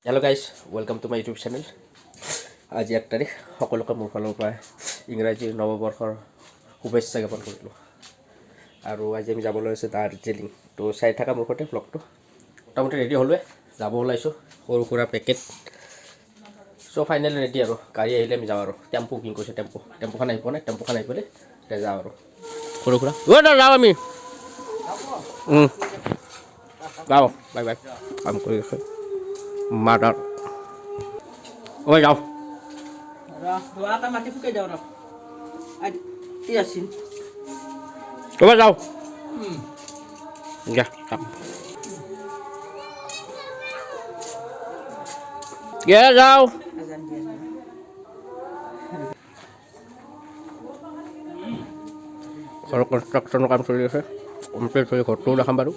Hello guys welcome to my YouTube channel. आज 1 तारिख সকলোকে মোৰ ফালৰ পৰা ইংৰাজী নৱবৰ্ষৰ শুভেচ্ছা জ্ঞাপন কৰিলোঁ। আৰু আজি আমি যাবলৈ আছে দাৰ্জিলিং। তো চাই থাকা মোৰ সৈতে ব্লগটো। মোটামুটি ৰেডি হ'লোৱে, যাব ওলাইছোঁ। সৰু সুৰা পেকেট চ' ফাইনেলি ৰেডি আৰু গাড়ী আহিলে আমি যাওঁ আৰু টেম্পু বুকিং কৰিছোঁ। টেম্পুখন আহি পোৱা নাই, টেম্পুখন আহি পেলাই এতিয়া যাওঁ আৰু সৰু সুৰা যাওঁ আমি যাওঁ বাই বাই কাম কৰি আছোঁ মাদাৰ ঐ যাওঁ ক'ৰবাত যাওঁ যাওঁ ঘৰৰ কনষ্ট্ৰাকশ্যনৰ কাম চলি আছে। কমপ্লিট হৈ ঘৰটোও দেখাম বাৰু।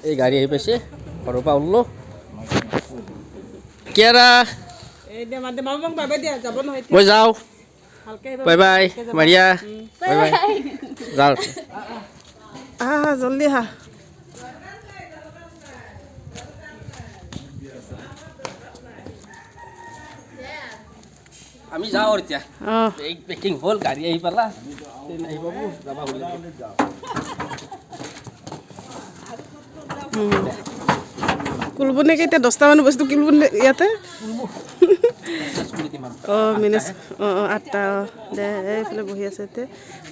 এই গাড়ী আহি পাইছে, ঘৰৰ পৰা ওলালো। কিয়াৰা মই যাওঁ, bye bye Mariya, bye bye যাওঁ। জলদি হা আমি যাওঁ আৰু এতিয়া পেকিং হ'ল, গাড়ী আহি পালা, আহি পাব যাবা হ'ল। কুলবুনিকে এতিয়া 10টামান বস্তু কুলবুন ইয়াতে মিনিছ 8টা দে এইফালে বহি আছে এতিয়া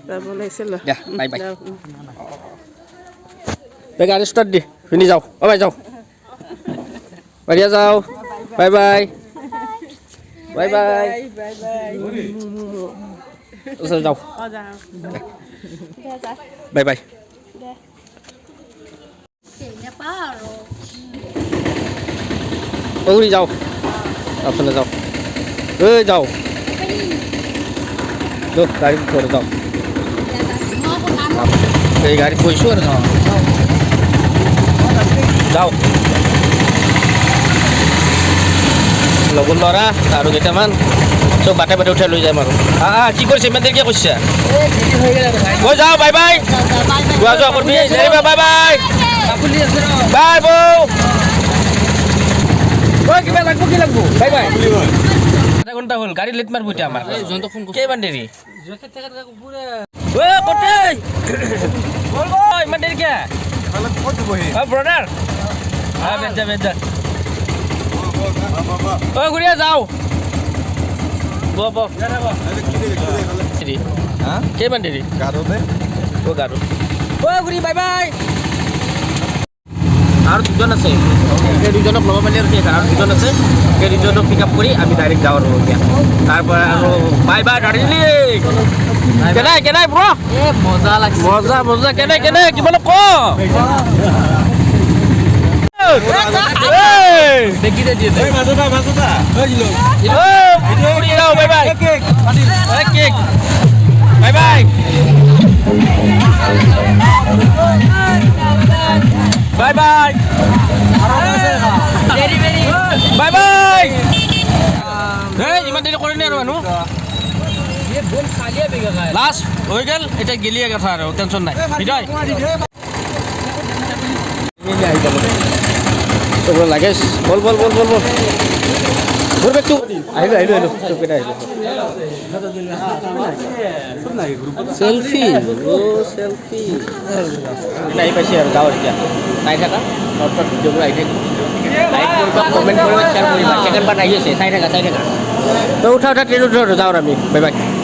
যাব লাগিছিল। বাই বাই গাড়ী ষ্টাৰ্ট দি শুনি যাওঁ। বাই যাওঁ, বাঢ়িয়া যাওঁ, বাই বাই বাই বাই যাওঁ, বাই বাই উৰি যাওঁ, আপনে যাওঁ, যাওঁ গাড়ীত ঘৰ যাওঁ। এই গাড়ীত বহিছোঁ আৰু যাওঁ যাওঁ লগৰ ল'ৰা আৰু কেইটামান চব বাটে বাটে উঠাই লৈ যাম আৰু। কি কৰিছে ইমান দেৰিকৈ কৈছে? মই যাওঁ, বাই বাই যোৱা যোৱা কৰবি, বাই বাই বাই বৌ কিবা লাগব, কি লাগব, বাই বাই। আধা ঘণ্টা হ'ল, গাড়ী লেট মাৰিব এতিয়া আমাৰ। কেইমান দেৰি ইমান দেৰি কিয় ব্ৰডাৰ? ঘূৰিয়া যাওঁ কেইমান দেৰি গাড়ী ঘূৰি বাই বাই। আৰু দুজন আছে, সেই দুজনক ল'ব পাৰি আৰু দুজন আছে, সেই দুজনক পিক আপ কৰি আমি ডাইৰেক্ট যাওঁ আৰু এতিয়া তাৰপৰা আৰু বাই বাই দাৰ্জিলিং। কেনাই কেনাই ব্ৰ মজা লাগছে, মজা মজা কেনে কেনে কিমান ক bye bye bye bye bye bye. ইমান দেৰি কৰে নে আৰু মানুহ লাষ্ট হৈ গ'ল, এতিয়া গেলিয়ে কথা আৰু টেনশ্যন নাই। বিদায় লাগে বল বল বল বল বল মোৰ বেগটো আহিলোঁ আহিলোঁ আহিলোঁ চবকেইটা আহিলোঁ। চেলফি চেলফি আহি পাইছে আৰু যাওঁ এতিয়া চাই থাকা শৰ্টত ভিডিঅ'বোৰ আহি থাকিব। লাইক কৰিবা, কমেণ্ট কৰিবা, শ্বেয়াৰ কৰিবা। ছেকেণ্ড পাৰ্ট আহি আছে, চাই থাকা চাই থাকা। তো উঠা উঠা ট্ৰেইনত যাওঁ আমি, বাই বাই।